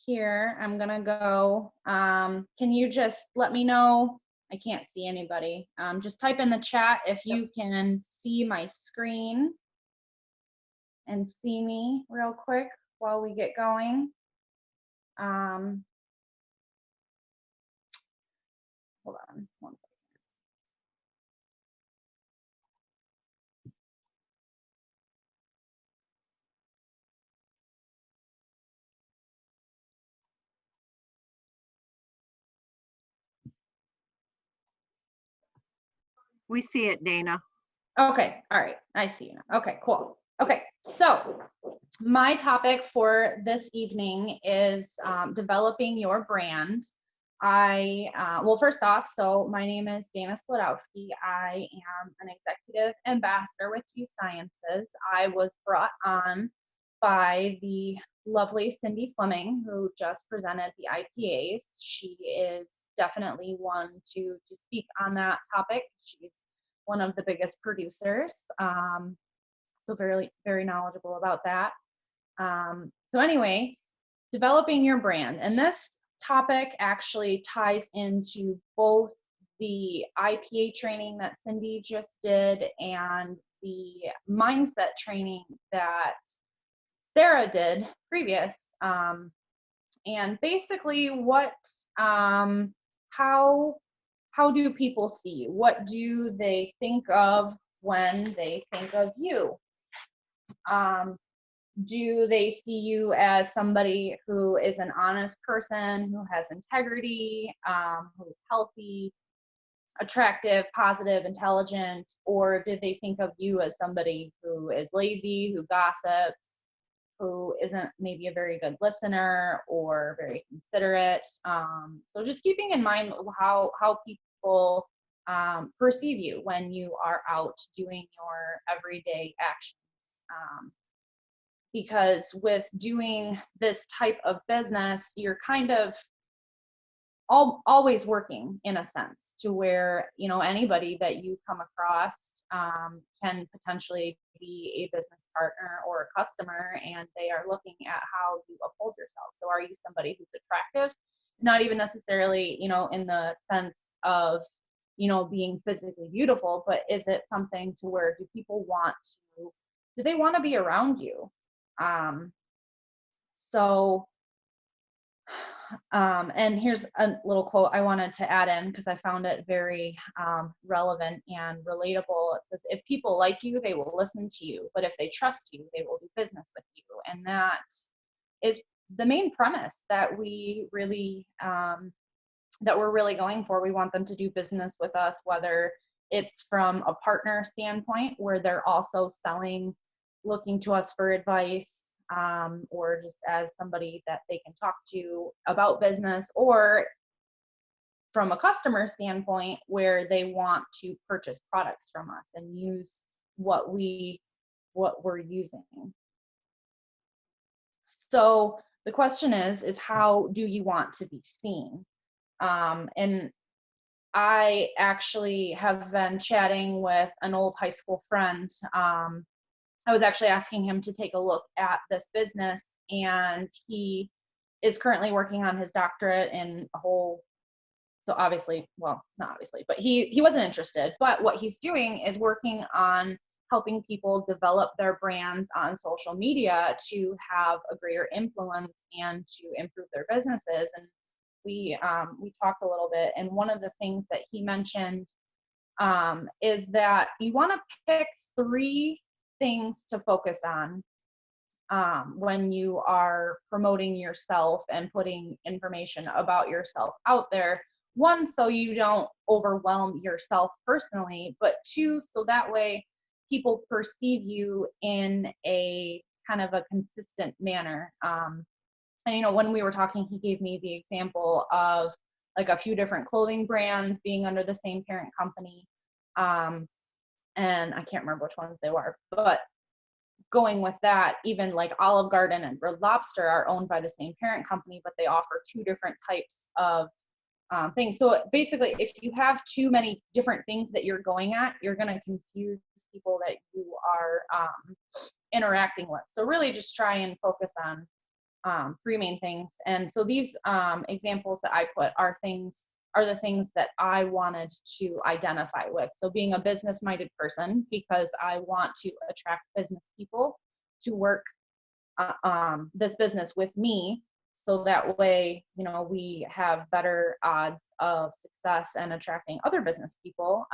here I'm gonna go. Can you just let me know? I can't see anybody. Just type in the chat if you can see my screen and see me real quick while we get going. Hold on one second. We see it, Dana. Okay, all right, I see you now. Okay, cool. Okay, so my topic for this evening is developing your brand. Well, first off, so my name is Dana Sladowski. I am an executive ambassador with Q Sciences. I was brought on by the lovely Cindy Fleming, who just presented the IPAs. She is definitely one to speak on that topic. She's one of the biggest producers, so very, very knowledgeable about that. So anyway, developing your brand. And this topic actually ties into both the IPA training that Cindy just did and the mindset training that Sarah did previous. And basically how do people see you? What do they think of when they think of you? Do they see you as somebody who is an honest person, who has integrity, who's healthy, attractive, positive, intelligent, or did they think of you as somebody who is lazy, who gossips, who isn't maybe a very good listener or very considerate? So just keeping in mind how people perceive you when you are out doing your everyday actions. Because with doing this type of business, you're kind of always working in a sense, to where, you know, anybody that you come across can potentially be a business partner or a customer, and they are looking at how you uphold yourself. So are you somebody who's attractive? Not even necessarily, you know, in the sense of, you know, being physically beautiful, but is it something to where do they want to be around you? And here's a little quote I wanted to add in because I found it very relevant and relatable. It says, if people like you, they will listen to you, but if they trust you, they will do business with you. And that is the main premise that we really, that we're really going for. We want them to do business with us, whether it's from a partner standpoint where they're also looking to us for advice, or just as somebody that they can talk to about business, or from a customer standpoint where they want to purchase products from us and use what we're using. So the question is how do you want to be seen? And I actually have been chatting with an old high school friend. I was actually asking him to take a look at this business, and he is currently working on his doctorate in so obviously, well, not obviously, but he wasn't interested. But what he's doing is working on helping people develop their brands on social media to have a greater influence and to improve their businesses. And we talked a little bit, and one of the things that he mentioned is that you want to pick 3 things to focus on when you are promoting yourself and putting information about yourself out there. 1, so you don't overwhelm yourself personally, but 2, so that way people perceive you in a kind of a consistent manner. And, you know, when we were talking, he gave me the example of like a few different clothing brands being under the same parent company. And I can't remember which ones they were, but going with that, even like Olive Garden and Red Lobster are owned by the same parent company, but they offer 2 different types of things. So basically, if you have too many different things that you're going at, you're going to confuse people that you are interacting with. So really just try and focus on 3 main things. And so these examples that I put are the things that I wanted to identify with. So being a business-minded person, because I want to attract business people to work this business with me, so that way, you know, we have better odds of success and attracting other business people.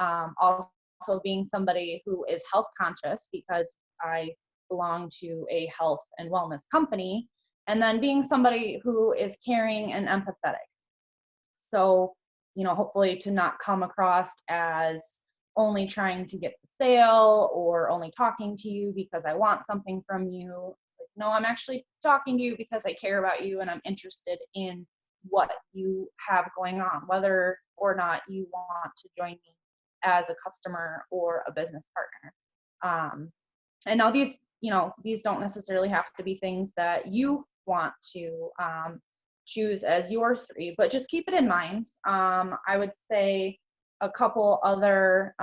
Also being somebody who is health conscious, because I belong to a health and wellness company, and then being somebody who is caring and empathetic. So, you know, hopefully to not come across as only trying to get the sale or only talking to you because I want something from you. Like, no, I'm actually talking to you because I care about you and I'm interested in what you have going on, whether or not you want to join me as a customer or a business partner. And now these don't necessarily have to be things that you want to choose as your 3, but just keep it in mind. I would say a couple other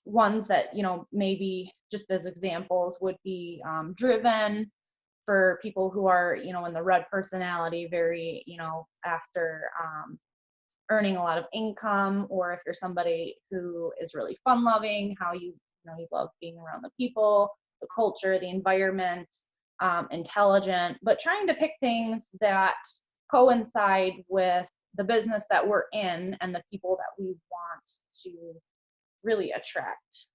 ones that, you know, maybe just as examples would be driven, for people who are, you know, in the red personality, very, you know, after earning a lot of income, or if you're somebody who is really fun loving, how you love being around the people, the culture, the environment, intelligent, but trying to pick things that coincide with the business that we're in and the people that we want to really attract.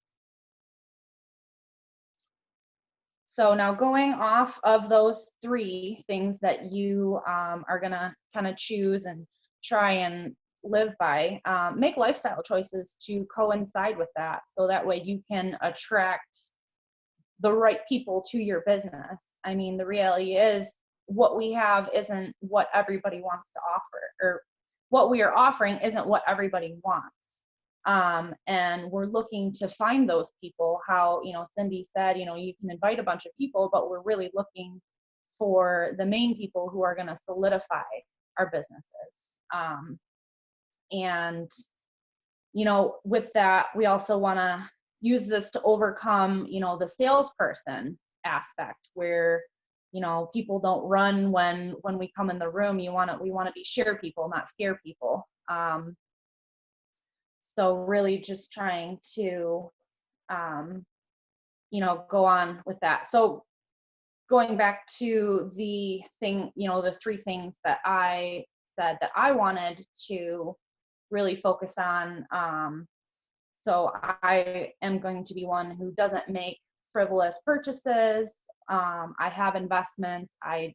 So now going off of those three things that you are gonna kind of choose and try and live by, make lifestyle choices to coincide with that. So that way you can attract the right people to your business. I mean, the reality is what we have isn't what everybody wants to offer, or what we are offering isn't what everybody wants. And we're looking to find those people. How, Cindy said, you can invite a bunch of people, but we're really looking for the main people who are going to solidify our businesses. And, with that, we also want to use this to overcome, the salesperson aspect where, people don't run when we come in the room. We want to be share people, not scare people. So really just trying to, go on with that. So going back to the thing, the three things that I said that I wanted to really focus on. So I am going to be one who doesn't make frivolous purchases. I have investments. I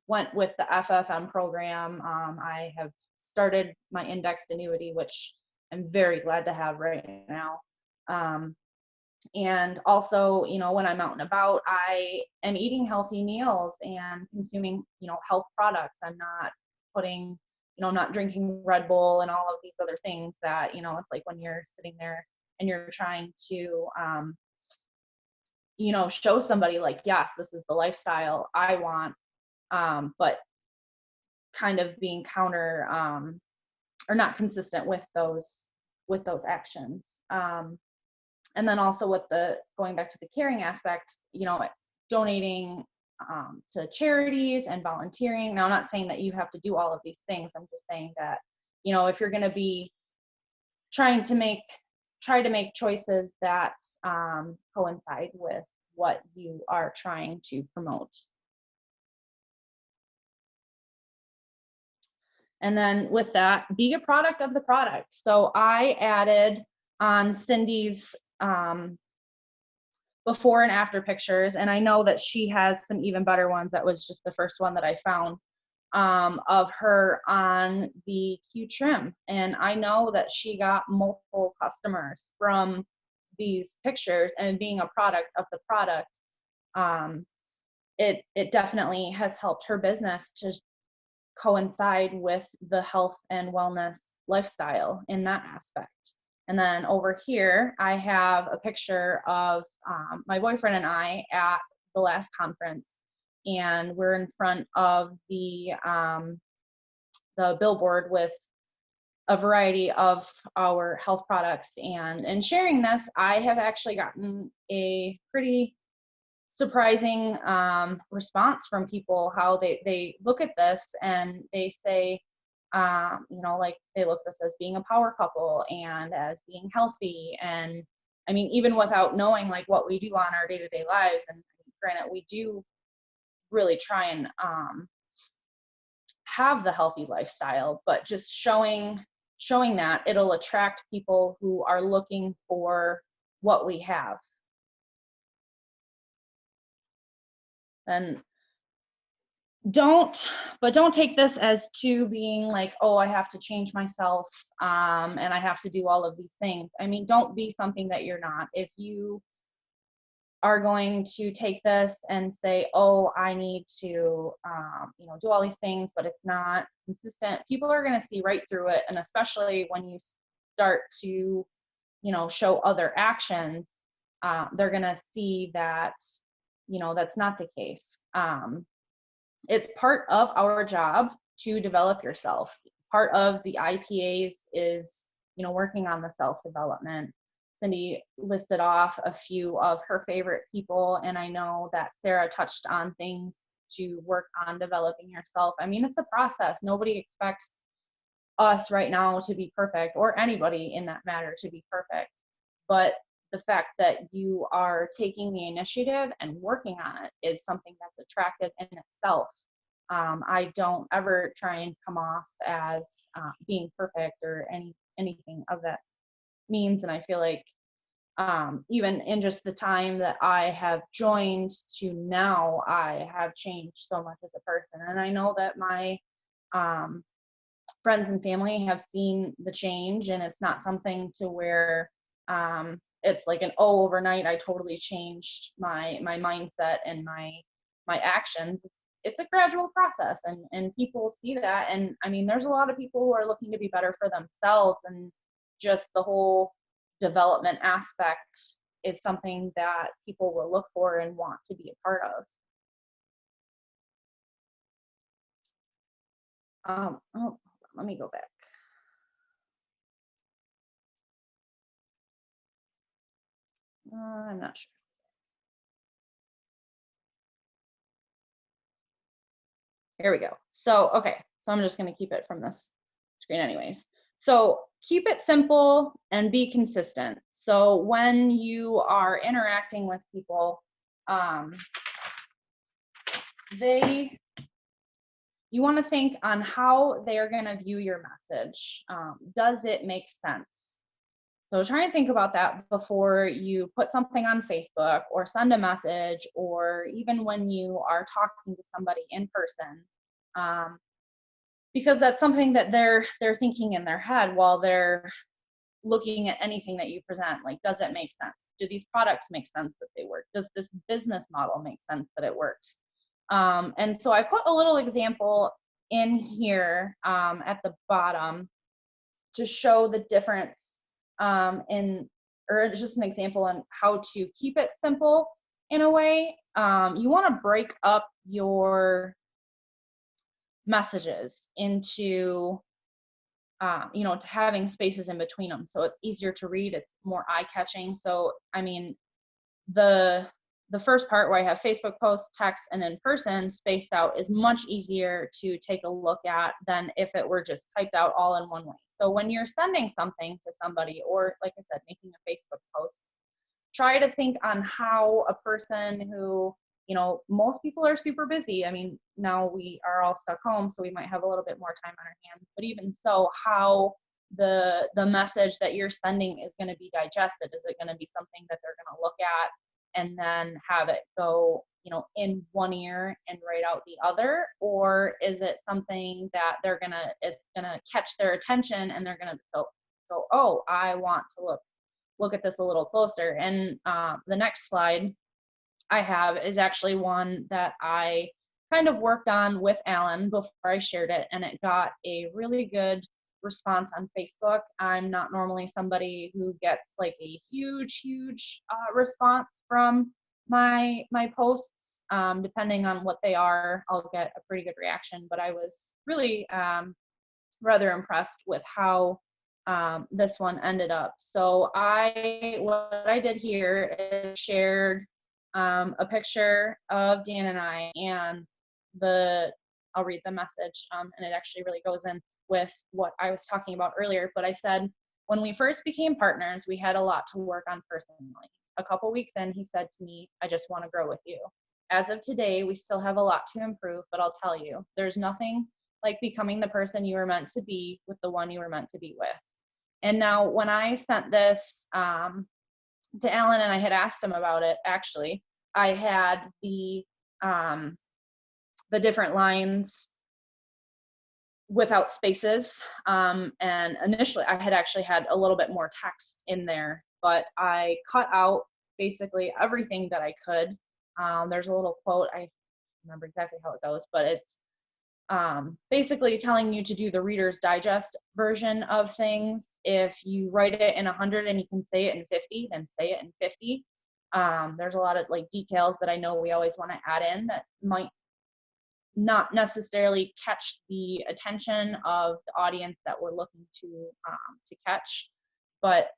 went with the FFM program. I have started my indexed annuity, which I'm very glad to have right now. And also, when I'm out and about, I am eating healthy meals and consuming, health products. I'm not putting, not drinking Red Bull and all of these other things that, it's like when you're sitting there and you're trying to, show somebody like, yes, this is the lifestyle I want, but kind of being counter, or not consistent with those actions. And then also with going back to the caring aspect, donating to charities and volunteering. Now, I'm not saying that you have to do all of these things. I'm just saying that, if you're going to be try to make choices that coincide with what you are trying to promote. And then with that, be a product of the product. So I added on Cindy's before and after pictures, and I know that she has some even better ones. That was just the first one that I found of her on the Q trim. And I know that she got multiple customers from these pictures, and being a product of the product, it definitely has helped her business to coincide with the health and wellness lifestyle in that aspect. And then over here, I have a picture of my boyfriend and I at the last conference, and we're in front of the billboard with a variety of our health products. And sharing this, I have actually gotten a pretty surprising response from people, how they look at this and they say, like they look at this as being a power couple and as being healthy. And I mean, even without knowing like what we do on our day-to-day lives, and granted, we do really try and have the healthy lifestyle, but just showing that it'll attract people who are looking for what we have. And don't take this as to being like, oh, I have to change myself and I have to do all of these things. I mean, don't be something that you're not. If you are going to take this and say, oh, I need to do all these things, but it's not consistent, people are going to see right through it. And especially when you start to show other actions, they're going to see that that's not the case. It's part of our job to develop yourself. Part of the IPAs is, working on the self-development. Cindy listed off a few of her favorite people, and I know that Sarah touched on things to work on developing yourself. I mean, it's a process. Nobody expects us right now to be perfect, or anybody in that matter to be perfect. But the fact that you are taking the initiative and working on it is something that's attractive in itself. I don't ever try and come off as being perfect or anything of that means. And I feel like even in just the time that I have joined to now, I have changed so much as a person. And I know that my friends and family have seen the change, and it's not something to where it's like an, oh, overnight I totally changed my mindset and my actions. It's a gradual process, and people see that. And I mean, there's a lot of people who are looking to be better for themselves, and just the whole development aspect is something that people will look for and want to be a part of. Oh, let me go back. I'm not sure. Here we go. So, okay. So I'm just going to keep it from this screen anyways. So keep it simple and be consistent. So when you are interacting with people, you want to think on how they're going to view your message. Does it make sense? So try and think about that before you put something on Facebook or send a message, or even when you are talking to somebody in person, because that's something that they're thinking in their head while they're looking at anything that you present. Like, does it make sense? Do these products make sense that they work? Does this business model make sense that it works? And so I put a little example in here at the bottom to show the difference or just an example on how to keep it simple in a way. You want to break up your messages into, to having spaces in between them. So it's easier to read, it's more eye-catching. So, I mean, the first part where I have Facebook posts, text, and in person spaced out is much easier to take a look at than if it were just typed out all in one way. So when you're sending something to somebody, or like I said, making a Facebook post, try to think on how a person who, most people are super busy. I mean, now we are all stuck home, so we might have a little bit more time on our hands, but even so, how the message that you're sending is going to be digested. Is it going to be something that they're going to look at and then have it go, in one ear and right out the other? Or is it something that it's gonna catch their attention and they're gonna go, oh, I want to look at this a little closer. And the next slide I have is actually one that I kind of worked on with Alan before I shared it, and it got a really good response on Facebook. I'm not normally somebody who gets like a huge response from my posts. Depending on what they are, I'll get a pretty good reaction, but I was really rather impressed with how this one ended up. So what I did here is shared a picture of Dan and I, and I'll read the message, and it actually really goes in with what I was talking about earlier. But I said, when we first became partners, we had a lot to work on personally. A couple weeks in, he said to me, I just want to grow with you. As of today, we still have a lot to improve, but I'll tell you, there's nothing like becoming the person you were meant to be with the one you were meant to be with. And now when I sent this to Alan, and I had asked him about it, actually, I had the different lines without spaces. And initially I had actually had a little bit more text in there, but I cut out basically everything that I could. There's a little quote, I remember exactly how it goes, but it's basically telling you to do the Reader's Digest version of things. If you write it in 100 and you can say it in 50, then say it in 50. There's a lot of like details that I know we always want to add in that might not necessarily catch the attention of the audience that we're looking to catch. But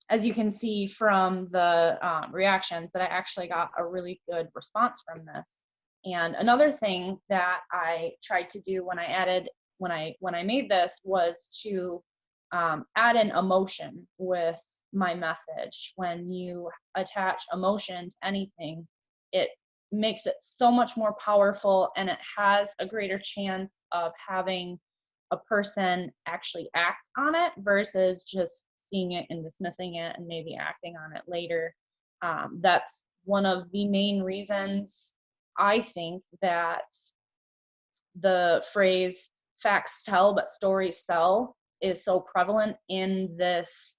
as you can see from the reactions, that I actually got a really good response from this. And another thing that I tried to do when I made this was to add an emotion with my message. When you attach emotion to anything, it makes it so much more powerful, and it has a greater chance of having a person actually act on it versus just seeing it and dismissing it and maybe acting on it later. That's one of the main reasons I think that the phrase facts tell but stories sell is so prevalent in this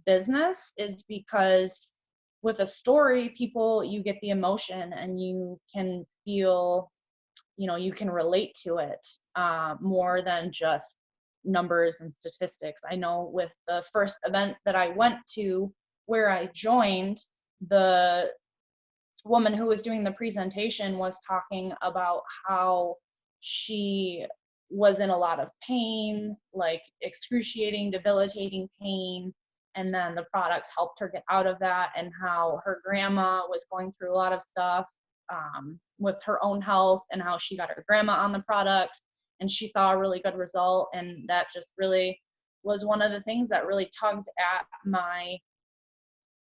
business, is because with a story, you get the emotion and you can feel, you can relate to it more than just numbers and statistics. I know with the first event that I went to where I joined, the woman who was doing the presentation was talking about how she was in a lot of pain, like excruciating, debilitating pain, and then the products helped her get out of that, and how her grandma was going through a lot of stuff with her own health, and how she got her grandma on the products and she saw a really good result. And that just really was one of the things that really tugged at my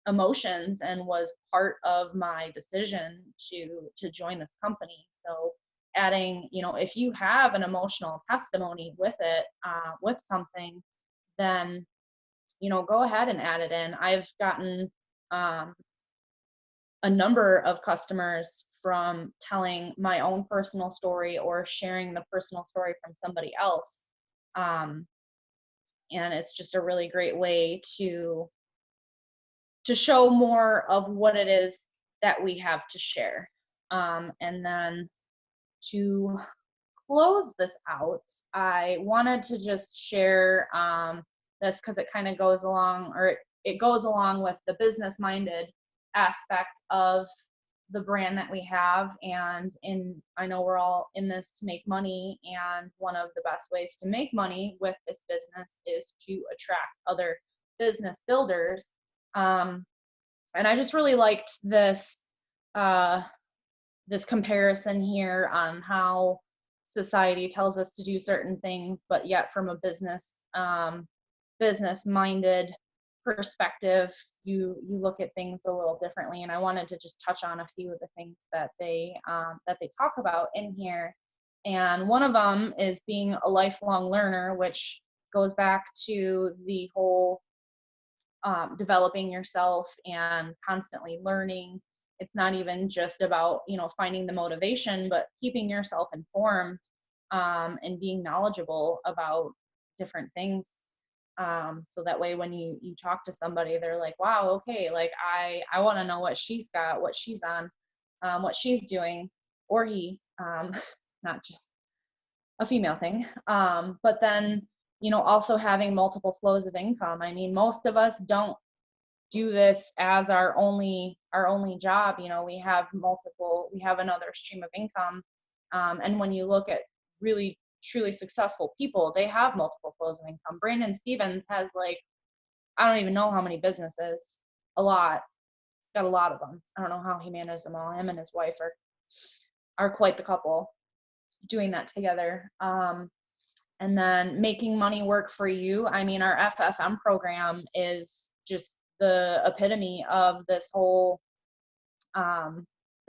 emotions and was part of my decision to join this company. So adding, if you have an emotional testimony with it, with something, then go ahead and add it in. I've gotten a number of customers from telling my own personal story or sharing the personal story from somebody else, and it's just a really great way to show more of what it is that we have to share. And then to close this out, I wanted to just share this because it kind of goes along, or it goes along with the business-minded aspect of the brand that we have. And I know we're all in this to make money, and one of the best ways to make money with this business is to attract other business builders. And I just really liked this this comparison here on how society tells us to do certain things, but yet from a business-minded perspective, you look at things a little differently. And I wanted to just touch on a few of the things that they talk about in here. And one of them is being a lifelong learner, which goes back to the whole developing yourself and constantly learning. It's not even just about, finding the motivation, but keeping yourself informed and being knowledgeable about different things. So that way when you talk to somebody, they're like, wow, okay, like I want to know what she's got, what she's on, what she's doing, or he, not just a female thing. But then, also having multiple flows of income. I mean, most of us don't do this as our only job. We have another stream of income. And when you look at really truly successful people, they have multiple flows of income. Brandon Stevens has, like, I don't even know how many businesses, a lot. He's got a lot of them. I don't know how he manages them all. Him and his wife are quite the couple doing that together. And then making money work for you. I mean, our FFM program is just the epitome of this whole, that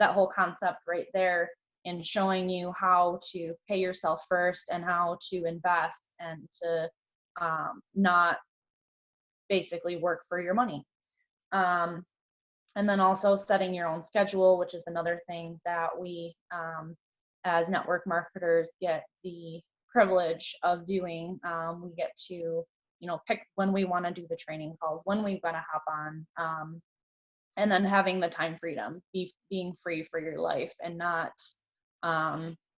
whole concept right there, in showing you how to pay yourself first and how to invest and to not basically work for your money. And then also setting your own schedule, which is another thing that we, as network marketers, get the privilege of doing. We get to, pick when we want to do the training calls, when we want to hop on, and then having the time freedom, being free for your life and not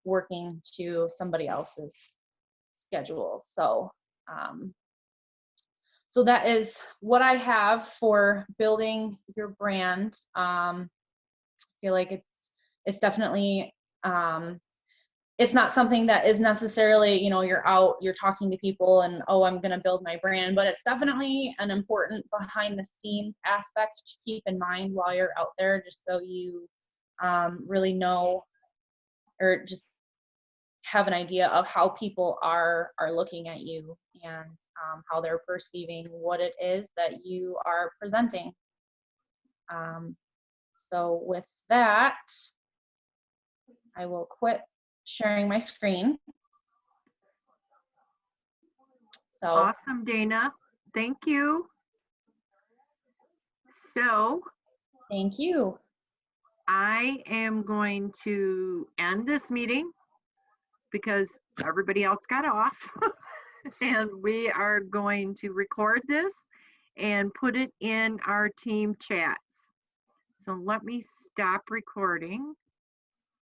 working to somebody else's schedule. So that is what I have for building your brand. I feel like it's definitely, it's not something that is necessarily, you're talking to people and, oh, I'm going to build my brand, but it's definitely an important behind the scenes aspect to keep in mind while you're out there, just so you really know, or just have an idea of how people are looking at you, and how they're perceiving what it is that you are presenting. So with that, I will quit sharing my screen. So awesome, Dana. Thank you. So Thank you. I am going to end this meeting because everybody else got off. And we are going to record this and put it in our team chats. So let me stop recording.